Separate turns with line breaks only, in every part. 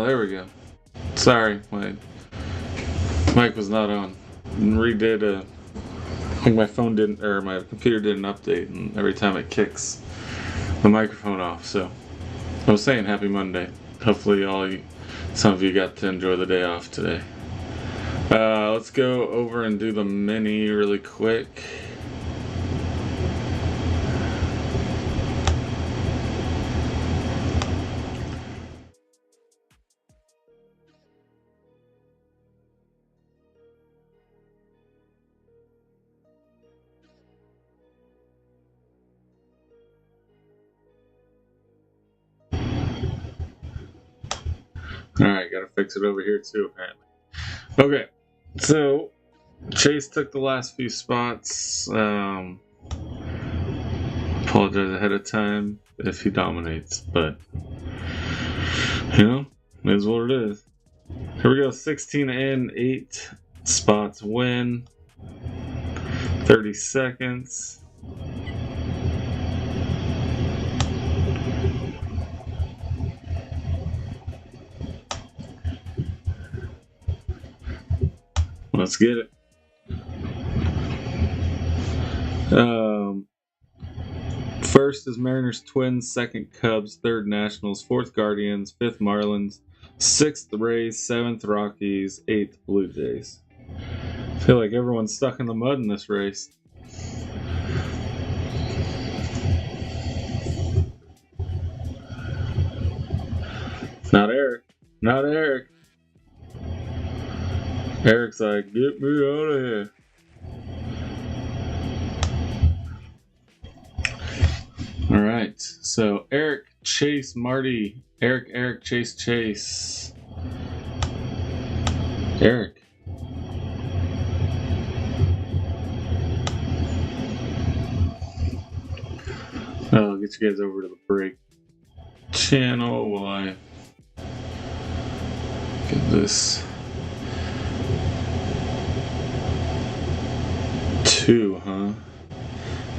Oh, there we go. Sorry, my mic was not on. I think my phone didn't, or my computer didn't update, and every time it kicks the microphone off. So I was saying happy Monday. Hopefully some of you got to enjoy the day off today. Let's go over and do the mini really quick. Alright, gotta fix it over here too, apparently. Okay, so Chase took the last few spots. Apologize ahead of time if he dominates, but you know, it is what it is. Here we go, 16 and 8 spots win. 30 seconds. Let's get it. First is Mariners Twins, second Cubs, third Nationals, fourth Guardians, fifth Marlins, sixth Rays, seventh Rockies, eighth Blue Jays. I feel like everyone's stuck in the mud in this race. Not Eric. Not Eric. Eric's like, get me out of here. All right, so Eric, Chase, Marty. Eric, Chase, Chase. Eric. I'll get you guys over to the break channel while I get this. 2, huh?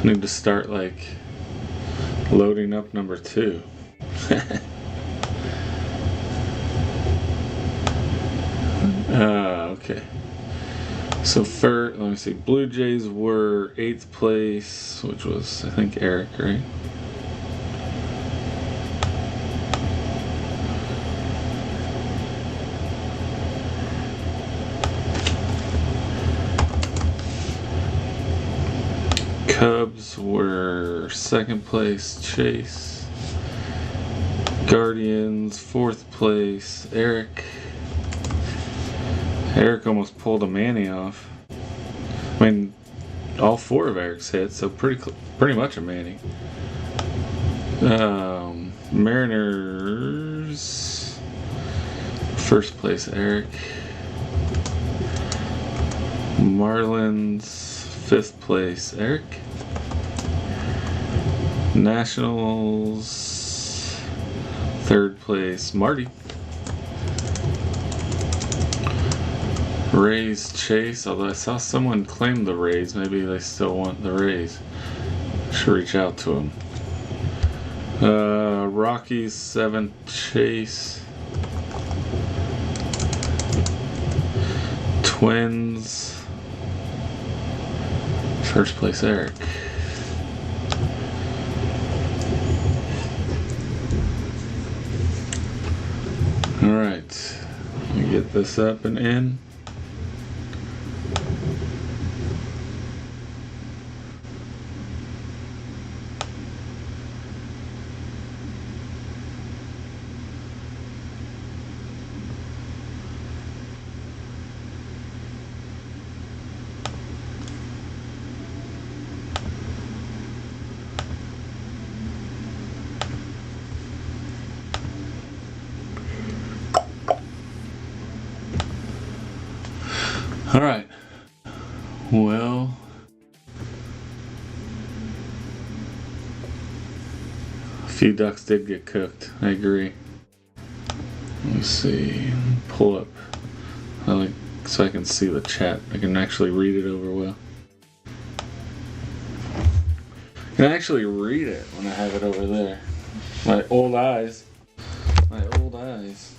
I need to start like loading up number 2. Okay. So let me see. Blue Jays were 8th place, which was I think Eric, right? Cubs were 2nd place, Chase. Guardians, 4th place, Eric. Eric almost pulled a Manny off. I mean, all 4 of Eric's hits, so pretty much a Manny. Mariners, 1st place, Eric. Marlins, 5th place, Eric. Nationals, 3rd place, Marty. Rays, Chase, although I saw someone claim the Rays, maybe they still want the Rays. Should reach out to them. Rockies, 7th, Chase. Twins, 1st place, Eric. Alright, let me get this up and in. All right. Well, a few ducks did get cooked. I agree. Let me see. Pull up. So I can see the chat. I can actually read it over well. I can actually read it when I have it over there. My old eyes. My old eyes.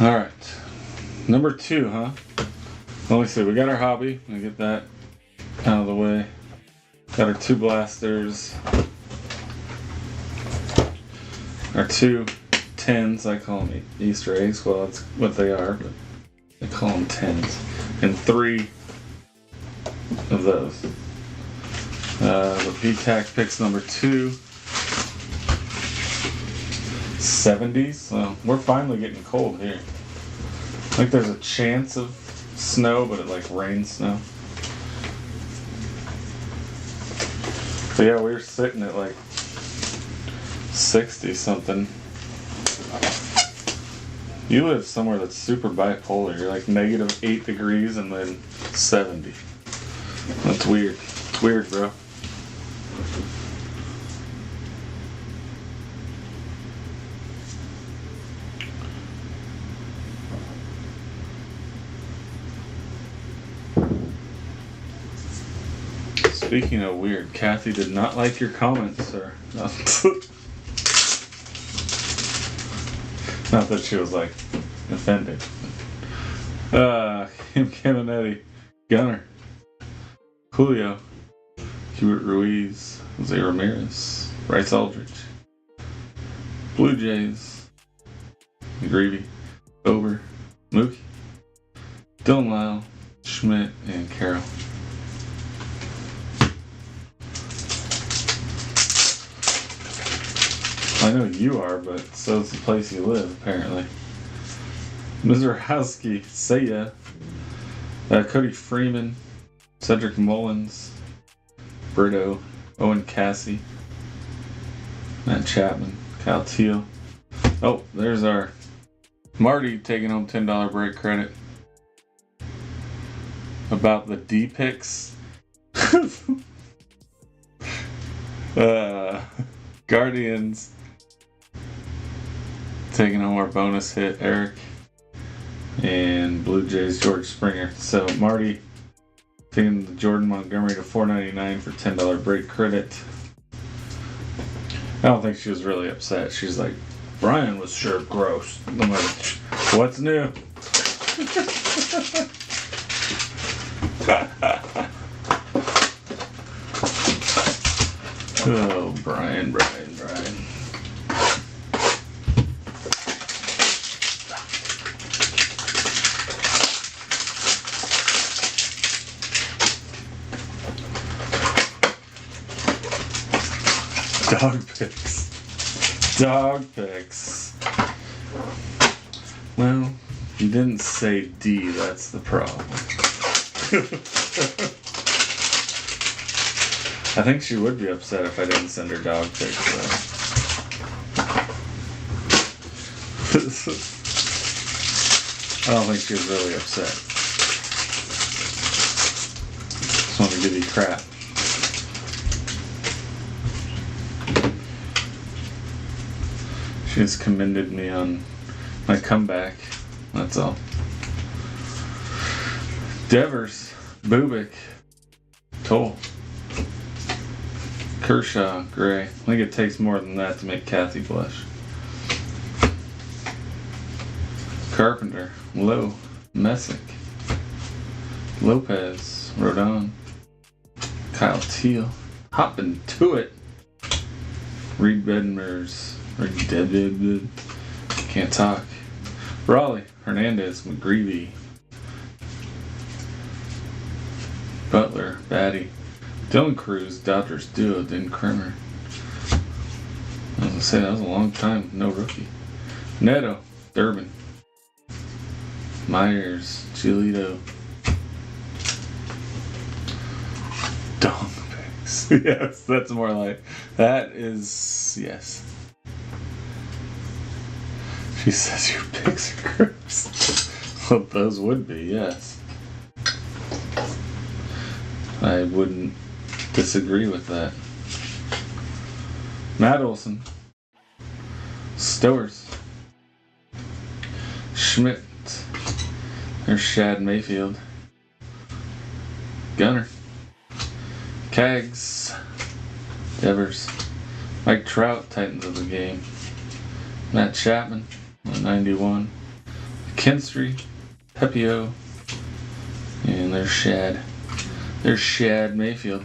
Alright. Number 2, huh? Let me see. We got our hobby. I'm gonna get that out of the way. Got our 2 blasters. Our 2 10s. I call them Easter eggs. Well, that's what they are, but I call them 10s. And 3 of those. The PTAC picks number 2. 70s. So we're finally getting cold here. I think there's a chance of snow, but it like rain snow. So yeah, we were sitting at like 60 something. You live somewhere that's super bipolar. You're like -8 degrees and then 70. That's weird. It's weird, bro. Speaking of weird, Kathy did not like your comments, sir. Not that she was like offended. Kim Caminetti, Gunner, Julio, Hubert Ruiz, Jose Ramirez, Bryce Aldrich, Blue Jays, McGreevy, Over, Mookie, Dylan Lyle, Schmidt, and Carroll. I know you are, but so's the place you live, apparently. Mizrahowski, Seiya, Cody Freeman, Cedric Mullins, Brito, Owen Cassie, Matt Chapman, Kyle Teal. Oh, there's our Marty taking home $10 break credit. About the D picks. Guardians taking home our bonus hit, Eric, and Blue Jays George Springer. So Marty taking the Jordan Montgomery to $4.99 for $10 break credit. I don't think she was really upset. She's like, Brian was sure gross. I'm like, what's new? Oh, Brian. Dog picks. Well, you didn't say D, that's the problem. I think she would be upset if I didn't send her dog picks, though. I don't think she was really upset. Just wanted to give you crap. She just commended me on my comeback. That's all. Devers, Bubik, Toll, Kershaw, Gray. I think it takes more than that to make Kathy blush. Carpenter, Lowe, Messick, Lopez, Rodon, Kyle Teal, hopping to it. Reed Bedmers, can't talk. Raleigh, Hernandez, McGreevy, Butler, Batty, Dylan Cruz, Dodgers duo, Dan Kremer. I was gonna say that was a long time, no rookie. Neto, Durbin, Myers, Giolito, Dong picks. Yes, that's more like that is yes. She says your picks are gross. Well, those would be, yes. I wouldn't disagree with that. Matt Olson, Stowers, Schmidt, there's Shad Mayfield, Gunner, Cags, Devers, Mike Trout, Titans of the game, Matt Chapman, 91, Kinstry, Pepio, and there's Shad. There's Shad Mayfield.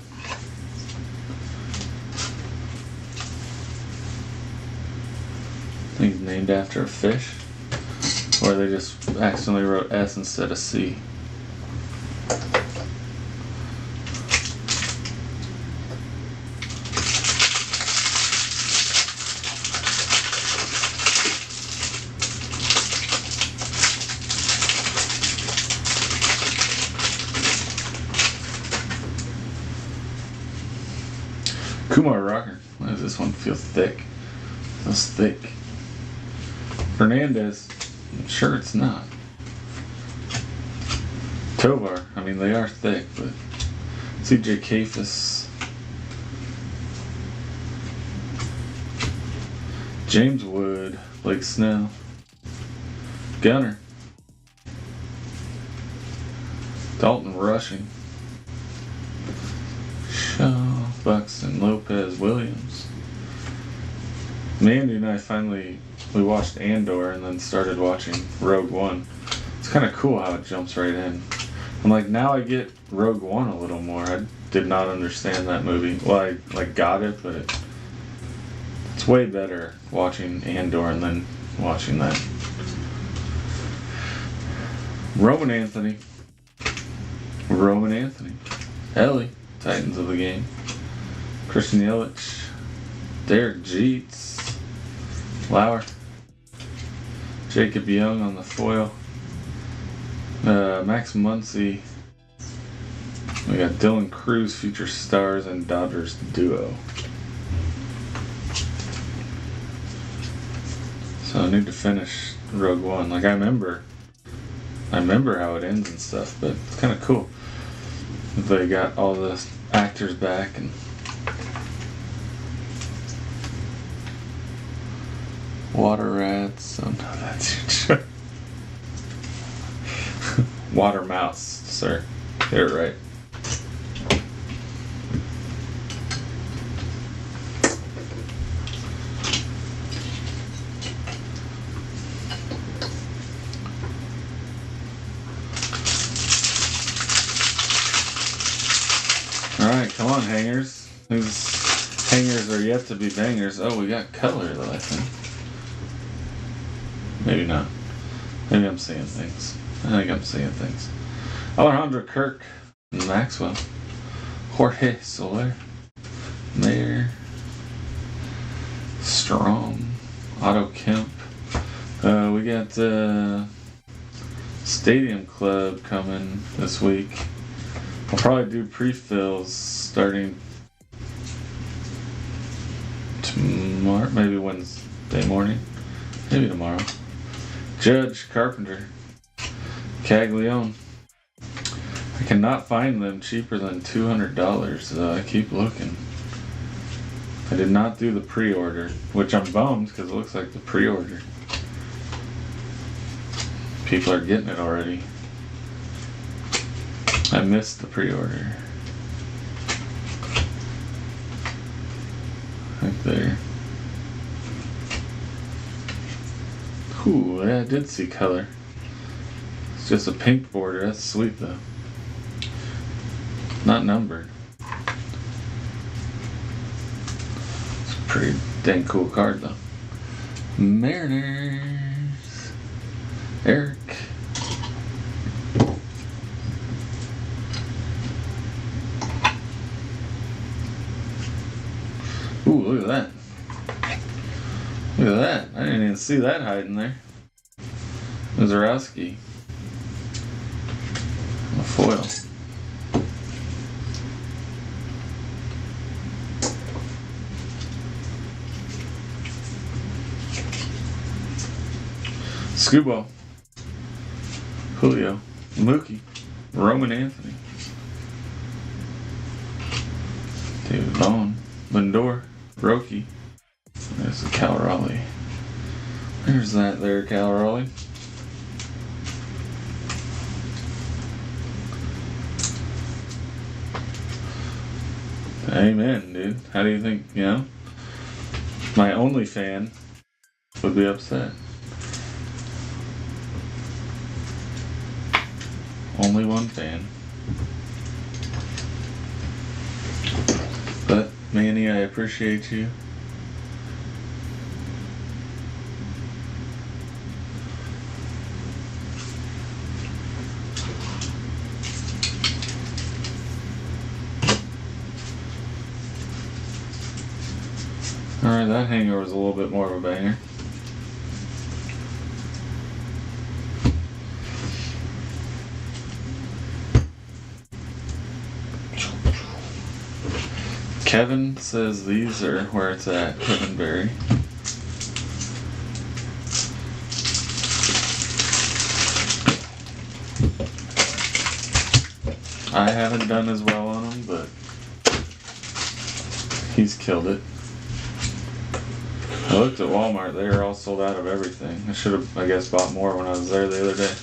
I think he's named after a fish, or they just accidentally wrote S instead of C. Kumar Rocker. Why does this one feel thick? Feels thick. Fernandez. I'm sure it's not. Tovar. I mean, they are thick, but CJ Kafis. James Wood. Blake Snell. Gunner. Dalton Rushing. Shaw. Buxton, Lopez, Williams. Mandy and I we watched Andor and then started watching Rogue One. It's kind of cool how it jumps right in. I'm like, now I get Rogue One a little more. I did not understand that movie. Well, I got it, but it's way better watching Andor and then watching that. Roman Anthony. Ellie, Titans of the game. Christian Yelich, Derek Jeets, Lauer, Jacob Young on the foil, Max Muncy. We got Dylan Cruz, Future Stars, and Dodgers duo. So I need to finish Rogue One. Like I remember how it ends and stuff, but it's kind of cool. They got all the actors back and. Water rats. Oh no, that's your Water mouse, sir. Get it right. Alright, come on, hangers. These hangers are yet to be bangers. Oh, we got color though, I think. Maybe not. Maybe I'm seeing things. I think I'm seeing things. Alejandro Kirk, Maxwell, Jorge Soler, Mayer, Strong, Otto Kemp. We got Stadium Club coming this week. I'll probably do pre-fills starting tomorrow, maybe Wednesday morning, maybe tomorrow. Judge, Carpenter, Caglione. I cannot find them cheaper than $200, though. I keep looking. I did not do the pre-order, which I'm bummed because it looks like the pre-order. People are getting it already. I missed the pre-order. Right there. Ooh, yeah, I did see color. It's just a pink border. That's sweet though. Not numbered. It's a pretty dang cool card though. Mariners. Eric. Ooh, look at that. Look at that. I didn't even see that hiding there. Zarowski. A foil. Scubo. Julio. Mookie. Roman Anthony. David Vaughn. Lindor. Roki. There's the Cal Raleigh. There's that there, Cal Raleigh. Amen, dude. How do you think, my only fan would be upset? only one fan. But Manny, I appreciate you. Alright, that hanger was a little bit more of a banger. Kevin says these are where it's at, Kevin Berry. I haven't done as well on them, but he's killed it. I looked at Walmart, they were all sold out of everything. I should have, I guess, bought more when I was there the other day.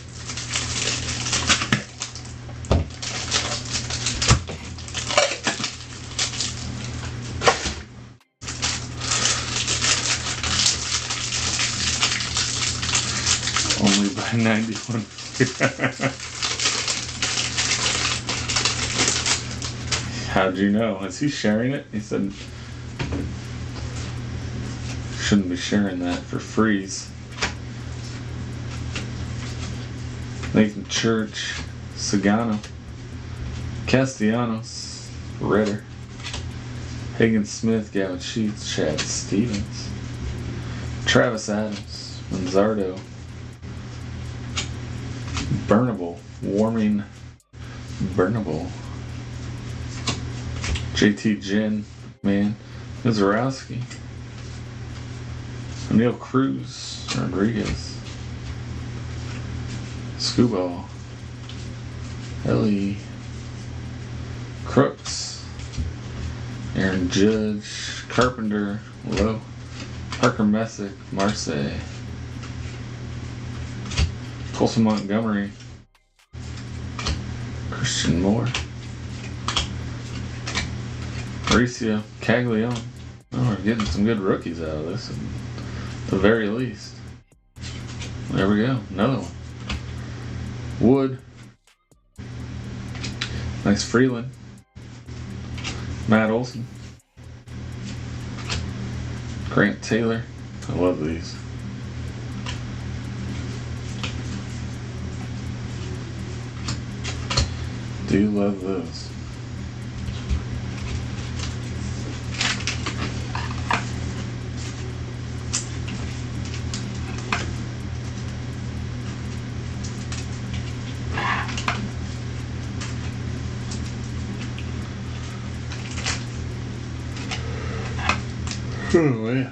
Only by 91. How'd you know? Is he sharing it? He said, shouldn't be sharing that for freeze. Nathan Church, Sagano, Castellanos, Ritter, Hagen Smith, Gavin Sheets, Chad Stevens, Travis Adams, Manzardo, Burnable, Warming Burnable, JT Jen, man, Mizorowski, Neil Cruz, Rodriguez, Scuba, Ellie, Crooks, Aaron Judge, Carpenter, Lowe, Parker Messick, Marseille, Colson Montgomery, Christian Moore, Mauricio Caglione. Oh, we're getting some good rookies out of this, at the very least. There we go, another one. Wood, nice Freeland, Matt Olson, Grant Taylor. I love these. Do love those. Oh yeah.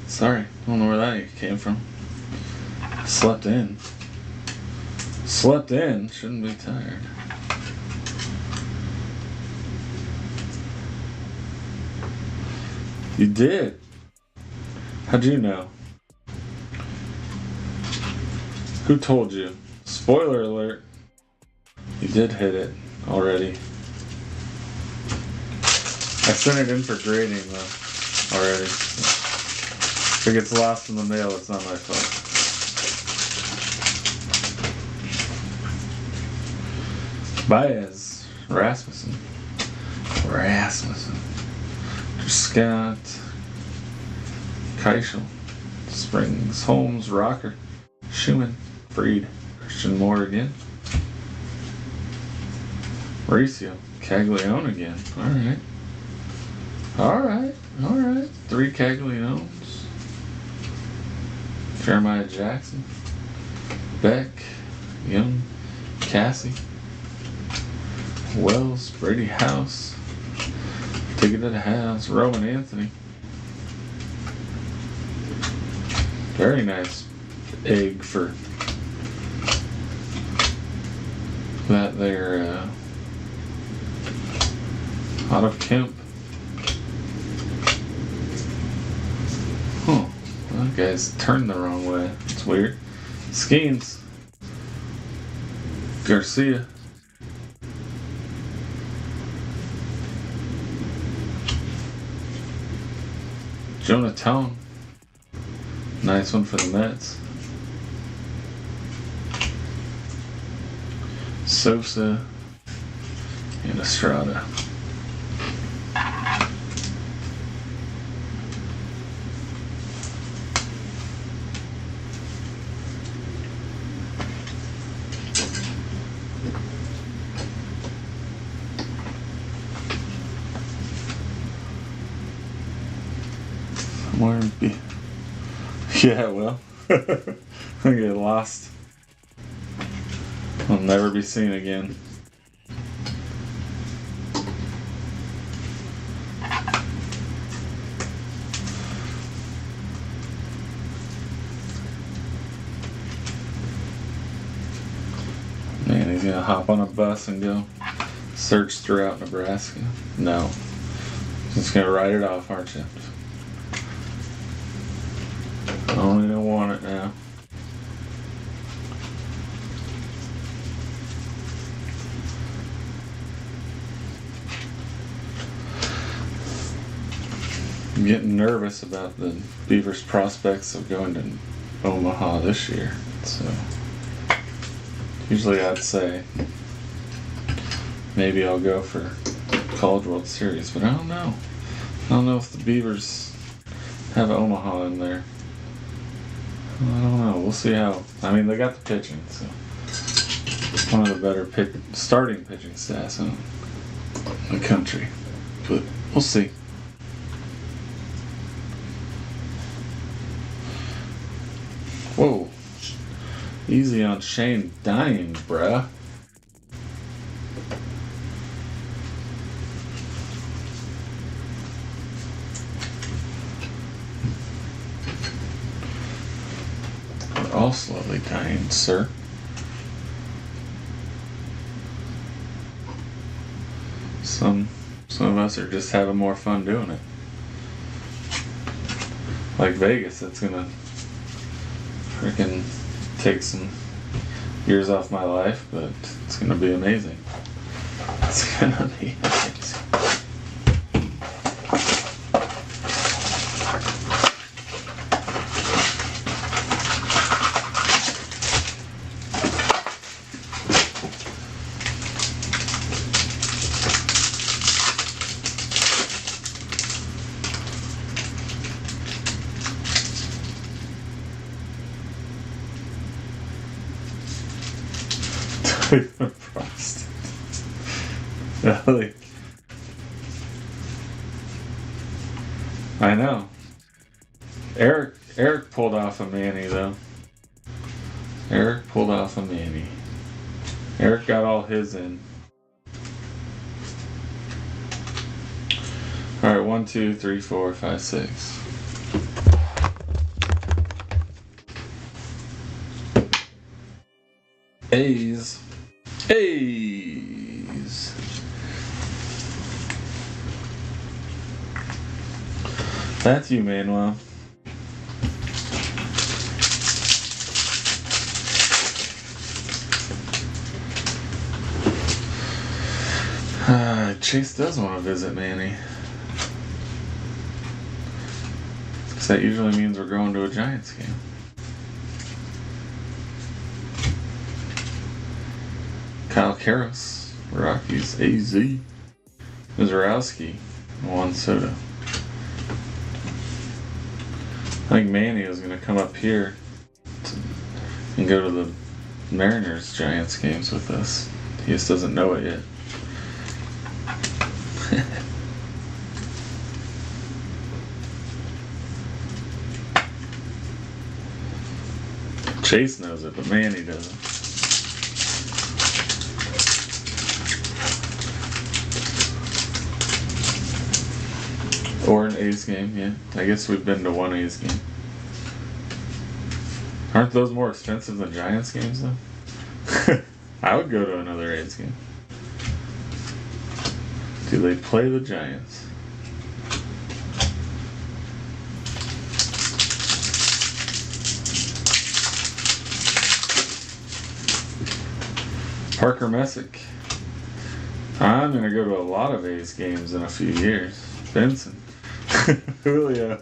Sorry, I don't know where that came from. Slept in. Slept in, shouldn't be tired. You did? How'd you know? Who told you? Spoiler alert. You did hit it already. I sent it in for grading though. Already. If it gets lost in the mail, it's not my fault. Baez, Rasmussen, Scott, Keichel, Springs, Holmes, Rocker, Schumann, Freed, Christian Moore again, Mauricio Caglione again. Alright. 3 Caglianones. Jeremiah Jackson. Beck. Young. Cassie. Wells. Brady House. Ticket to the House. Rowan Anthony. Very nice egg for that there Otto Kemp. That guy's turned the wrong way. It's weird. Skeens. Garcia. Jonathan. Nice one for the Mets. Sosa, and Estrada. Yeah, well, I get lost. I'll never be seen again. Man, he's gonna hop on a bus and go search throughout Nebraska. No. Just gonna write it off, aren't you? I don't even want it now. I'm getting nervous about the Beavers' prospects of going to Omaha this year. So usually I'd say maybe I'll go for College World Series, but I don't know. I don't know if the Beavers have Omaha in there. I don't know. We'll see how. I mean, they got the pitching, so one of the better starting pitching staffs in the country. But we'll see. Whoa. Easy on Shane dying, bruh. We're all slowly dying, sir. Some of us are just having more fun doing it. Like Vegas, that's gonna freaking take some years off my life, but it's gonna be amazing. It's gonna be amazing. Frost. Really? I know. Eric pulled off a Manny though. Eric pulled off a Manny. Eric got all his in. Alright, 1, 2, 3, 4, 5, 6. A's. A's. That's you, Manuel. Chase does want to visit Manny. Because that usually means we're going to a Giants game. Kyle Karras, Rockies, AZ, Mizorowski, Juan Soto. I think Manny is going to come up here and go to the Mariners Giants games with us. He just doesn't know it yet. Chase knows it, but Manny doesn't. Or an A's game, yeah. I guess we've been to one A's game. Aren't those more expensive than Giants games, though? I would go to another A's game. Do they play the Giants? Parker Messick. I'm going to go to a lot of A's games in a few years. Benson. Julio.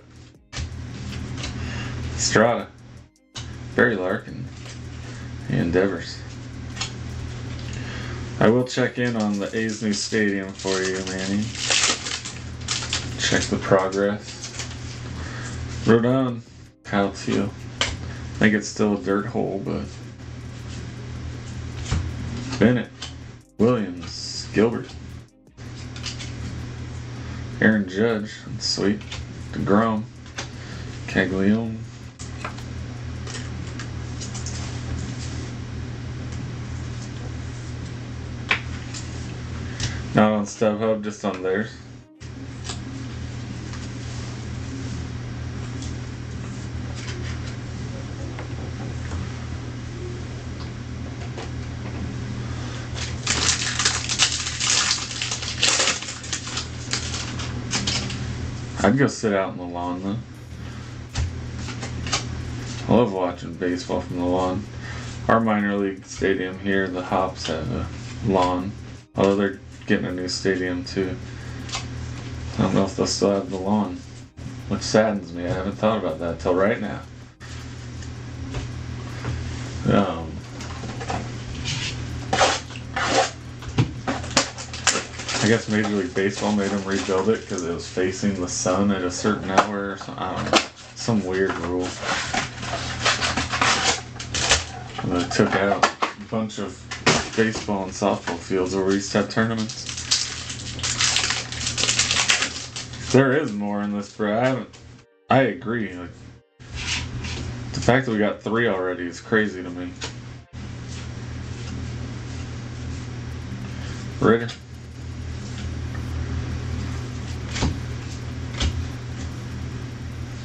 Estrada. Barry Larkin. And Devers. I will check in on the A's new stadium for you, Manny. Check the progress. Rodon, Kyle Teal. I think it's still a dirt hole, but Bennett, Williams, Gilbert, Aaron Judge, sweet, DeGrom, Caglione. Not on StubHub, just on theirs. I'd go sit out on the lawn though. I love watching baseball from the lawn. Our minor league stadium here, the Hops, have a lawn. Although they're getting a new stadium too. I don't know if they'll still have the lawn, which saddens me. I haven't thought about that till right now. I guess Major League Baseball made them rebuild it because it was facing the sun at a certain hour or something. I don't know. Some weird rule. And they took out a bunch of baseball and softball fields where we used to have tournaments. There is more in this, bro. I agree. Like, the fact that we got 3 already is crazy to me. Ritter.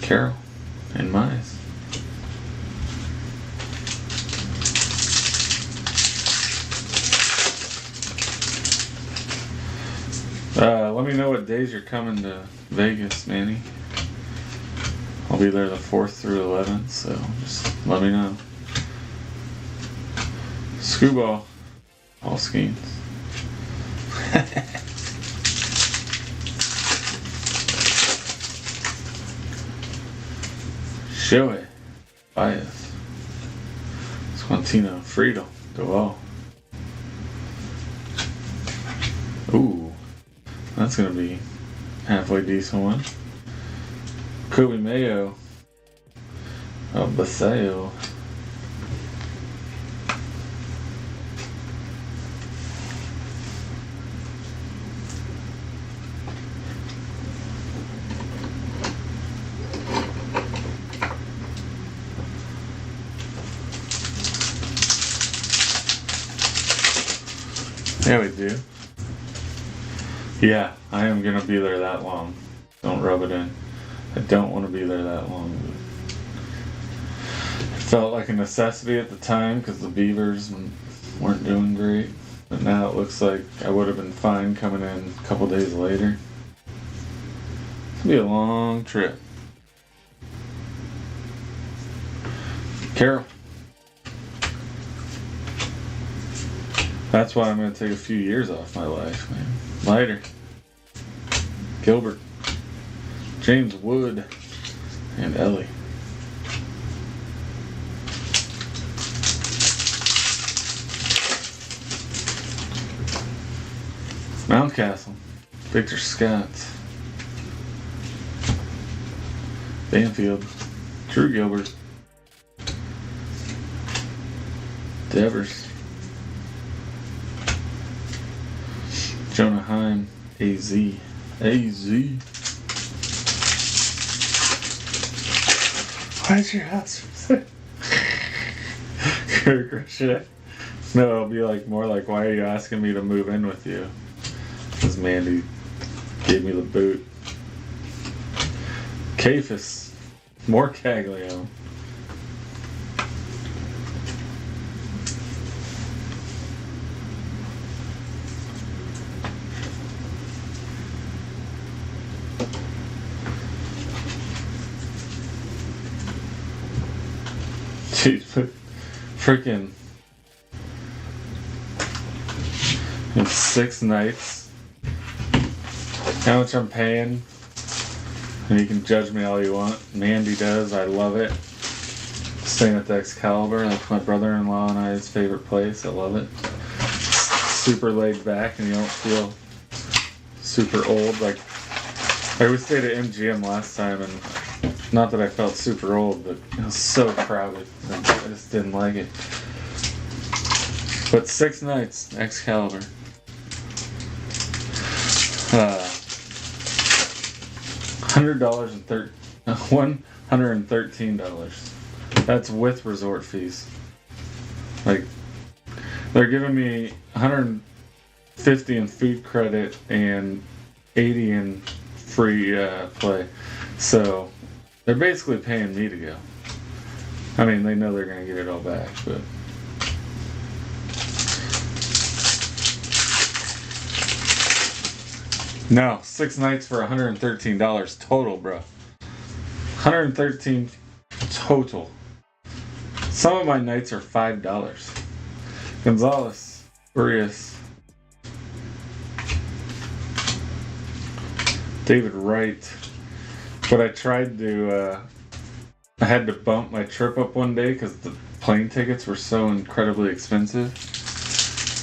Carroll and Mize. Let me know what days you're coming to Vegas, Manny. I'll be there the 4th through 11th, so just let me know. Scooball. All schemes. Show it. Bias. Squantino. Friedel. Duvall. Ooh. That's going to be halfway decent one. Kobe Mayo. Basayo. Yeah, we do. Yeah, I am going to be there that long. Don't rub it in. I don't want to be there that long. It felt like a necessity at the time because the Beavers weren't doing great. But now it looks like I would have been fine coming in a couple days later. It's going to be a long trip. Carroll. That's why I'm going to take a few years off my life, man. Leiter. Gilbert. James Wood. And Ellie. Mountcastle. Victor Scott. Banfield. Drew Gilbert. Devers. Jonah Heim, AZ. Why's your house? Kirk Richet. No, it'll be like more like, why are you asking me to move in with you? Because Mandy gave me the boot. Cafus. More Caglione. Dude, freaking in 6 nights. How much I'm paying, and you can judge me all you want. Mandy does. I love it. Staying at the Excalibur. That's my brother-in-law and I's favorite place. I love it. super laid back and you don't feel super old. Like, we stayed at MGM last time, and not that I felt super old, but it was so crowded. I just didn't like it. But 6 nights, Excalibur. $113. That's with resort fees. Like, they're giving me $150 in food credit and $80 in free play. So they're basically paying me to go. I mean, they know they're going to get it all back, but no, 6 nights for $113 total, bro. $113 total. Some of my nights are $5. Gonzalez, Urias, David Wright. But I tried to, I had to bump my trip up one day because the plane tickets were so incredibly expensive.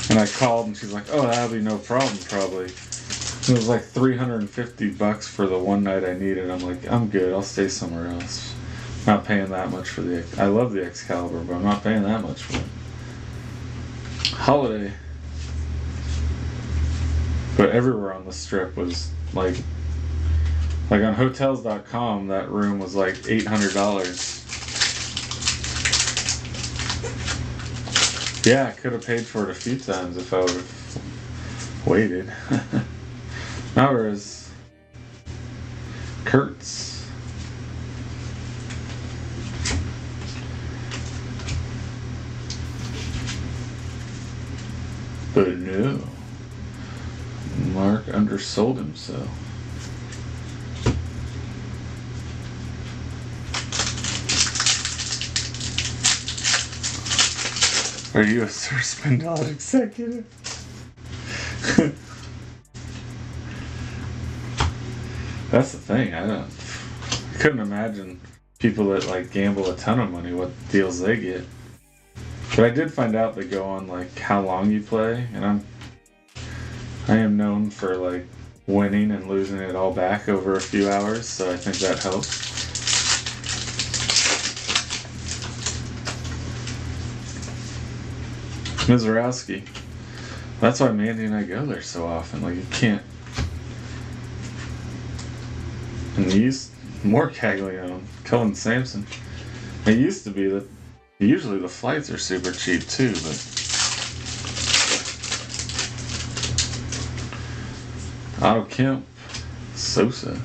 And I called and she's like, oh, that'll be no problem, probably. It was like $350 for the one night I needed. I'm like, I'm good. I'll stay somewhere else. Not paying that much for the... I love the Excalibur, but I'm not paying that much for it. Holiday. But everywhere on the strip was like on Hotels.com, that room was like $800. Yeah, I could have paid for it a few times if I would have waited. Now whereas Kurtz. But no, Mark undersold himself. Are you a Sir Spindle executive? That's the thing. I couldn't imagine people that like gamble a ton of money what deals they get. But I did find out they go on like how long you play, and I am known for like winning and losing it all back over a few hours, so I think that helps. Mizorowski. That's why Mandy and I go there so often. Like, you can't. And these more Caglione, Cullen Sampson. It used to be that usually the flights are super cheap too, but Otto Kemp, Sosa,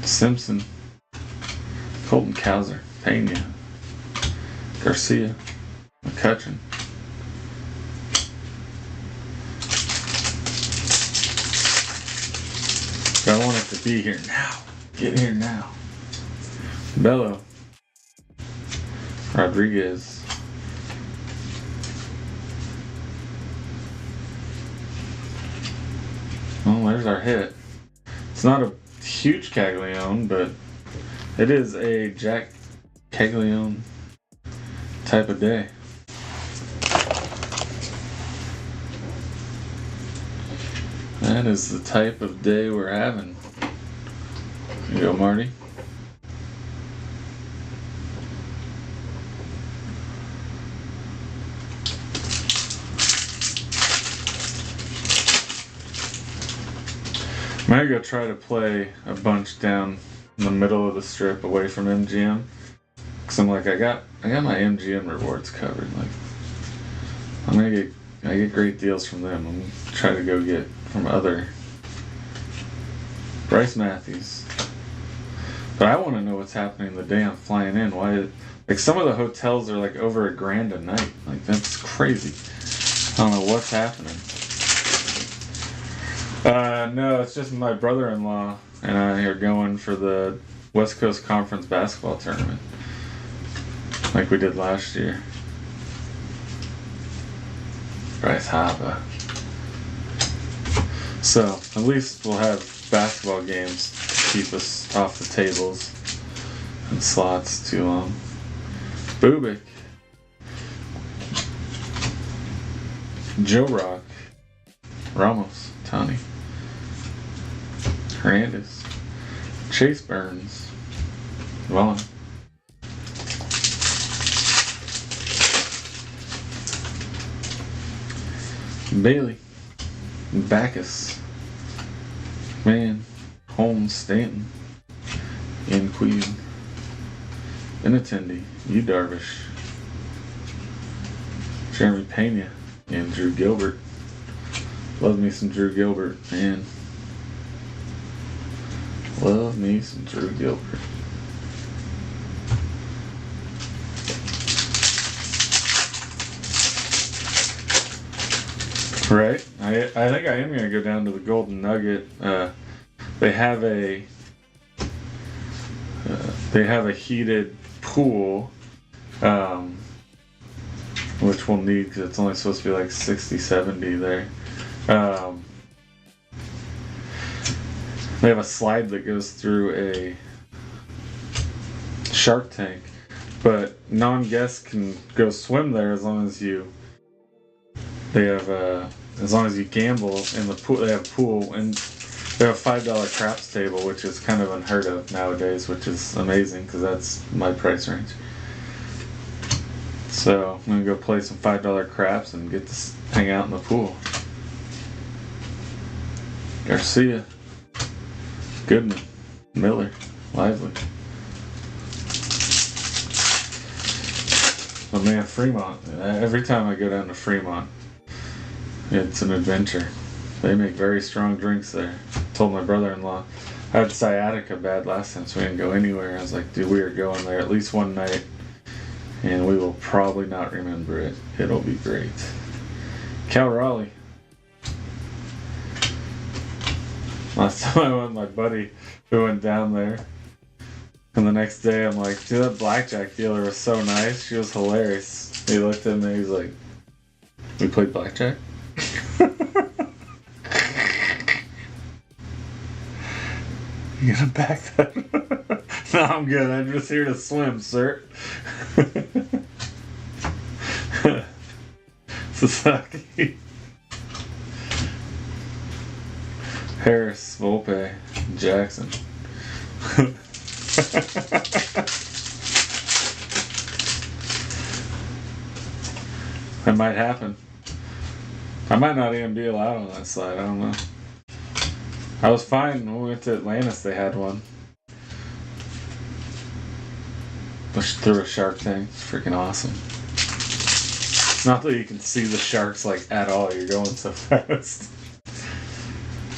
Simpson, Colton Cowser, Pena, Garcia, McCutcheon. I want it to be here now. Get here now. Bello. Rodriguez. Well, there's our hit. It's not a huge Caglione, but it is a Jack Caglione type of day. That is the type of day we're having. Here you go, Marty. I'm gonna go try to play a bunch down in the middle of the strip away from MGM. Cause I'm like, I got my MGM rewards covered. Like, I get great deals from them. I'm gonna try to go get from other Bryce Matthews. But I want to know what's happening the day I'm flying in. Why? Like, some of the hotels are like over $1,000 a night. Like, that's crazy. I don't know what's happening. No, it's just my brother-in-law and I are going for the West Coast Conference basketball tournament, like we did last year. Bryce Harper. So at least we'll have basketball games to keep us off the tables and slots too long. Bubik. Joe Rock, Ramos, Tony, Hernandez, Chase Burns, Vaughn, Bailey, Backus, Man, Holmes, Stanton, and Queen, Inatendi, Yu Darvish, Jeremy Pena, and Drew Gilbert. Love me some Drew Gilbert, man. Love me some Drew Gilbert. Right? I think I am going to go down to the Golden Nugget. They have a heated pool, which we'll need because it's only supposed to be like 60, 70 there. They have a slide that goes through a shark tank, but non-guests can go swim there as long as you gamble in the pool. They have a pool, and they have a $5 craps table, which is kind of unheard of nowadays, which is amazing because that's my price range. So I'm gonna go play some $5 craps and get to hang out in the pool. Garcia, Goodman, Miller, Lively. Oh man, Fremont. Every time I go down to Fremont, it's an adventure. They make very strong drinks there. Told my brother-in-law, I had sciatica bad last time, so we didn't go anywhere. I was like, dude, we are going there at least one night, and we will probably not remember it. It'll be great. Cal Raleigh. Last time I went with my buddy, we went down there, and the next day I'm like, dude, that blackjack dealer was so nice. She was hilarious. He looked at me, he's like, we played blackjack? You gonna back that? No, I'm good. I'm just here to swim, sir. Sasaki. Harris, Volpe, Jackson. That might happen. I might not even be allowed on that slide. I don't know. I was fine when we went to Atlantis. They had one. Pushed through a shark tank. It's freaking awesome. Not that you can see the sharks like at all. You're going so fast.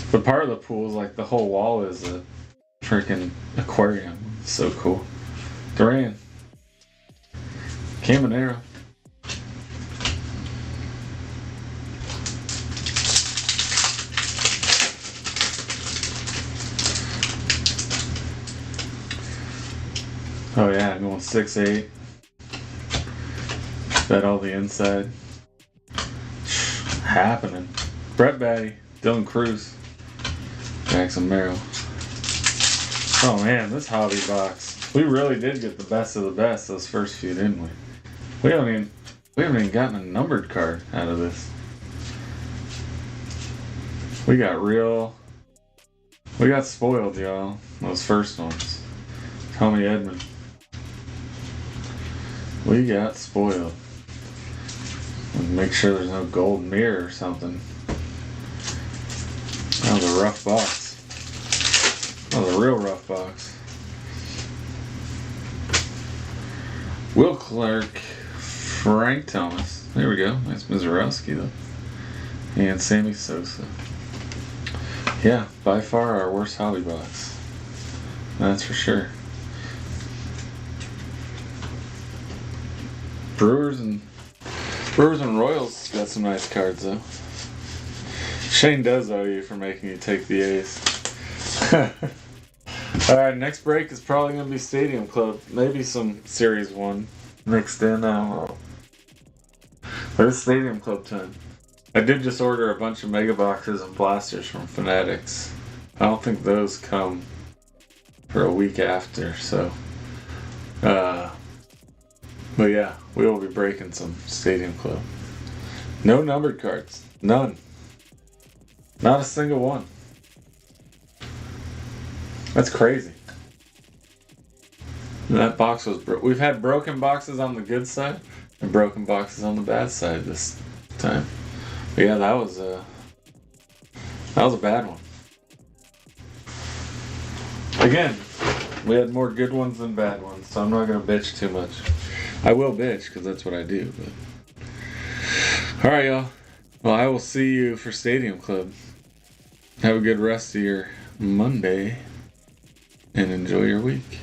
But part of the pool is like the whole wall is a freaking aquarium. It's so cool. Duran. Caminero. Oh yeah, going 6'8". Bet all the inside. Happening. Brett Batty, Dylan Cruz, Jackson Merrill. Oh man, this hobby box. We really did get the best of the best those first few, didn't we? We haven't even gotten a numbered card out of this. We got spoiled, y'all. Those first ones. Tommy Edman. We got spoiled. Make sure there's no gold mirror or something. That was a rough box. That was a real rough box. Will Clark, Frank Thomas. There we go. Nice Mizorowski though. And Sammy Sosa. Yeah, by far our worst hobby box. That's for sure. Brewers and Royals got some nice cards though. Shane does owe you for making you take the A's. Alright, next break is probably going to be Stadium Club. Maybe some Series 1 mixed in. I don't know. But it's Stadium Club time. I did just order a bunch of mega boxes and blasters from Fanatics. I don't think those come for a week after, so. But yeah, we will be breaking some Stadium Club. No numbered cards. None. Not a single one. That's crazy. That box was we've had broken boxes on the good side and broken boxes on the bad side this time. But yeah, that was a bad one. Again, we had more good ones than bad ones, so I'm not gonna bitch too much. I will bitch because that's what I do. But all right, y'all. Well, I will see you for Stadium Club. Have a good rest of your Monday and enjoy your week.